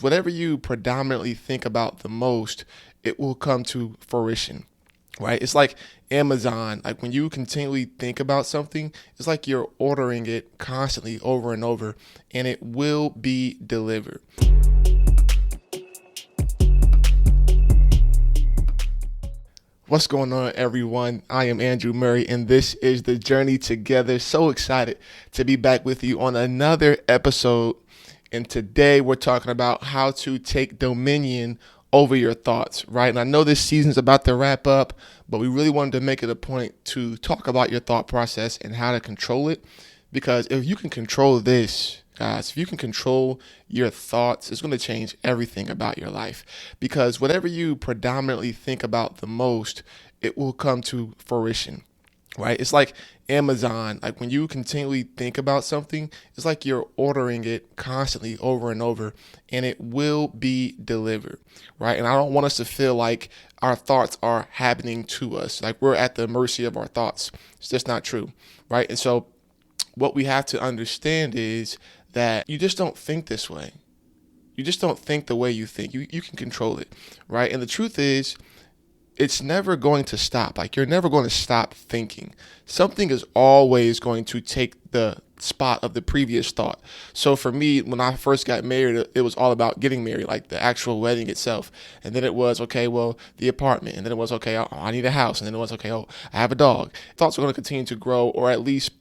Whatever you predominantly think about the most, it will come to fruition, right? It's like Amazon. Like when you continually think about something, it's like you're ordering it constantly over and over, and it will be delivered. What's going on, everyone? I am Andrew Murray, and this is the Journey Together. So excited to be back with you on another episode. And today we're talking about how to take dominion over your thoughts, right? And I know this season's about to wrap up, but we really wanted to make it a point to talk about your thought process and how to control it. Because if you can control this, guys, if you can control your thoughts, it's going to change everything about your life. Because whatever you predominantly think about the most, it will come to fruition, right? It's like Amazon. Like when you continually think about something, it's like you're ordering it constantly over and over, and it will be delivered, right? And I don't want us to feel like our thoughts are happening to us, like we're at the mercy of our thoughts. It's just not true, right? And so what we have to understand is that you just don't think this way. You just don't think the way you think. You can control it, right? And the truth is, it's never going to stop. Like you're never going to stop thinking. Something is always going to take the spot of the previous thought. So for me, when I first got married, it was all about getting married, like the actual wedding itself. And then it was, okay, well, the apartment. And then it was, okay, I need a house. And then it was, okay, oh, I have a dog. Thoughts are going to continue to grow, or at least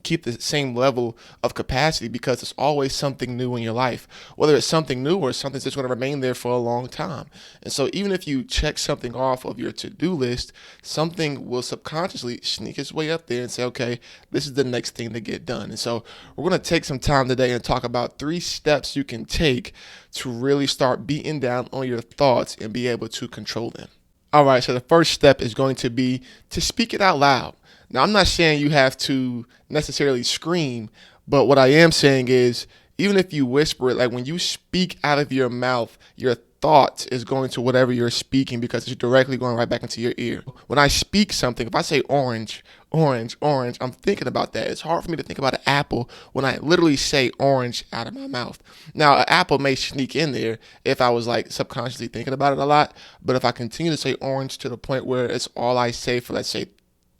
keep the same level of capacity, because there's always something new in your life, whether it's something new or something that's going to remain there for a long time. And so even if you check something off of your to-do list, something will subconsciously sneak its way up there and say, okay, this is the next thing to get done. And so we're going to take some time today and talk about 3 steps you can take to really start beating down on your thoughts and be able to control them. All right, so the first step is going to be to speak it out loud. Now, I'm not saying you have to necessarily scream, but what I am saying is, even if you whisper it, like when you speak out of your mouth, your thought is going to whatever you're speaking, because it's directly going right back into your ear. When I speak something, if I say orange, orange, orange, I'm thinking about that. It's hard for me to think about an apple when I literally say orange out of my mouth. Now, an apple may sneak in there if I was like subconsciously thinking about it a lot, but if I continue to say orange to the point where it's all I say for, let's say,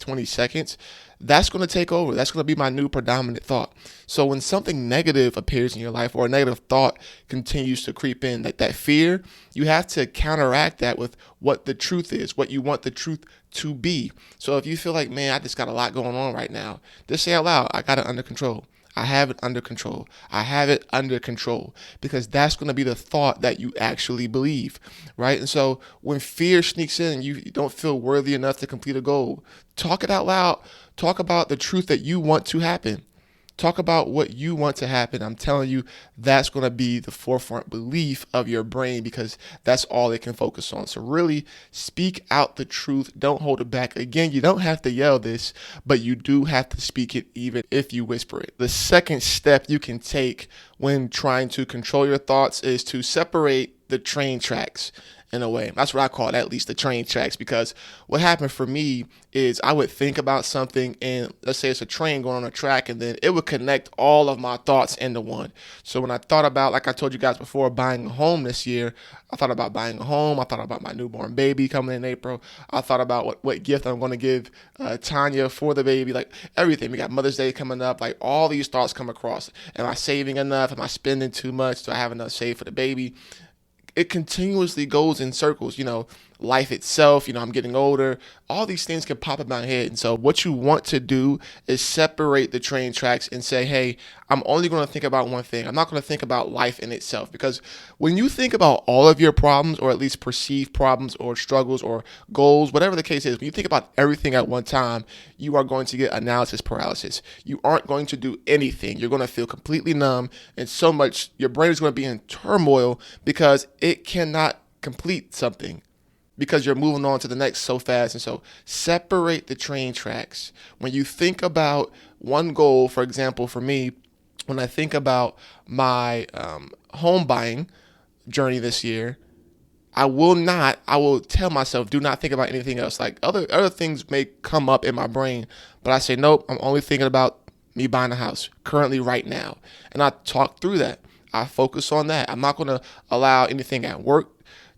20 seconds, that's going to take over. That's going to be my new predominant thought. So when something negative appears in your life, or a negative thought continues to creep in, like that fear, you have to counteract that with what the truth is, what you want the truth to be. So if you feel like, man, I just got a lot going on right now, just say out loud, I got it under control. I have it under control. I have it under control, because that's going to be the thought that you actually believe, right? And so when fear sneaks in and you don't feel worthy enough to complete a goal, talk it out loud. Talk about the truth that you want to happen. Talk about what you want to happen. I'm telling you, that's going to be the forefront belief of your brain, because that's all it can focus on. So really speak out the truth. Don't hold it back. Again, you don't have to yell this, but you do have to speak it even if you whisper it. The second step you can take when trying to control your thoughts is to separate the train tracks. In a way, that's what I call it, at least the train tracks, because what happened for me is I would think about something, and let's say it's a train going on a track, and then it would connect all of my thoughts into one. So when I thought about, like I told you guys before, buying a home this year, I thought about buying a home. I thought about my newborn baby coming in April. I thought about what gift I'm going to give Tanya for the baby, like everything. We got Mother's Day coming up, like all these thoughts come across. Am I saving enough? Am I spending too much? Do I have enough saved for the baby? It continuously goes in circles, life itself, I'm getting older. All these things can pop in my head. And so what you want to do is separate the train tracks and say, hey, I'm only going to think about one thing. I'm not going to think about life in itself, because when you think about all of your problems, or at least perceived problems or struggles or goals, whatever the case is, when you think about everything at one time, you are going to get analysis paralysis. You aren't going to do anything. You're going to feel completely numb, and so much, your brain is going to be in turmoil because it cannot complete something, because you're moving on to the next so fast. And so separate the train tracks. When you think about one goal, for example, for me, when I think about my home buying journey this year, I will tell myself, do not think about anything else. Like other things may come up in my brain, but I say, nope, I'm only thinking about me buying a house currently right now. And I talk through that. I focus on that. I'm not going to allow anything at work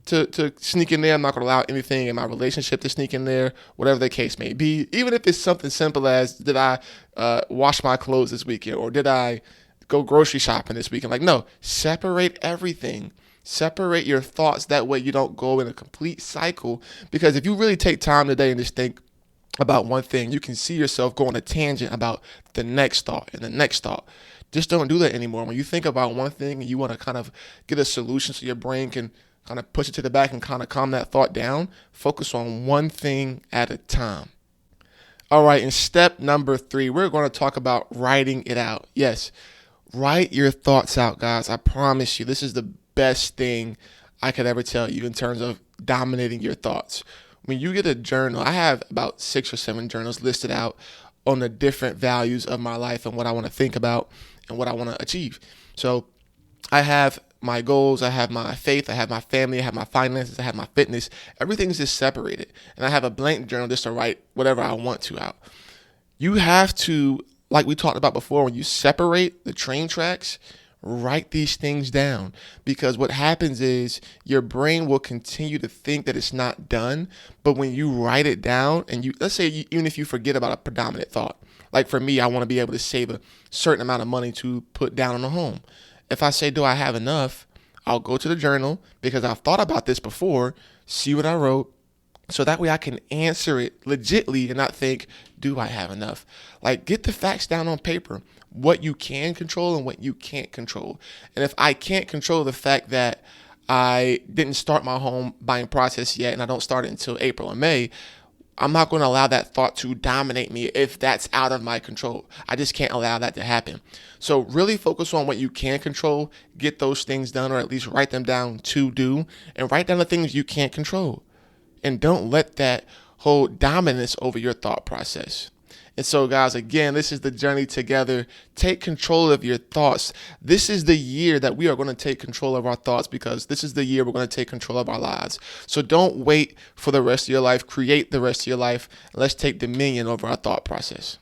to sneak in there. I'm not going to allow anything in my relationship to sneak in there, whatever the case may be. Even if it's something simple as, did I wash my clothes this weekend, or did I go grocery shopping this weekend? Like, no, separate everything. Separate your thoughts. That way you don't go in a complete cycle. Because if you really take time today and just think about one thing, you can see yourself going a tangent about the next thought and the next thought. Just don't do that anymore. When you think about one thing and you want to kind of get a solution so your brain can kind of push it to the back and kind of calm that thought down, focus on one thing at a time. All right, in step number 3, we're going to talk about writing it out. Yes, write your thoughts out, guys. I promise you, this is the best thing I could ever tell you in terms of dominating your thoughts. When you get a journal, I have about 6 or 7 journals listed out on the different values of my life and what I want to think about and what I want to achieve. So I have my goals, I have my faith, I have my family, I have my finances, I have my fitness. Everything's just separated. And I have a blank journal just to write whatever I want to out. You have to, like we talked about before, when you separate the train tracks, write these things down, because what happens is your brain will continue to think that it's not done. But when you write it down, and let's say even if you forget about a predominant thought, like for me, I want to be able to save a certain amount of money to put down on a home. If I say, do I have enough? I'll go to the journal, because I've thought about this before, see what I wrote, so that way I can answer it legitly and not think, do I have enough? Like, get the facts down on paper, what you can control and what you can't control. And if I can't control the fact that I didn't start my home buying process yet, and I don't start it until April or May, I'm not going to allow that thought to dominate me if that's out of my control. I just can't allow that to happen. So really focus on what you can control, get those things done, or at least write them down to do, and write down the things you can't control. And don't let that hold dominance over your thought process. And so, guys, again, this is the journey together. Take control of your thoughts. This is the year that we are going to take control of our thoughts, because this is the year we're going to take control of our lives. So don't wait for the rest of your life. Create the rest of your life. Let's take dominion over our thought process.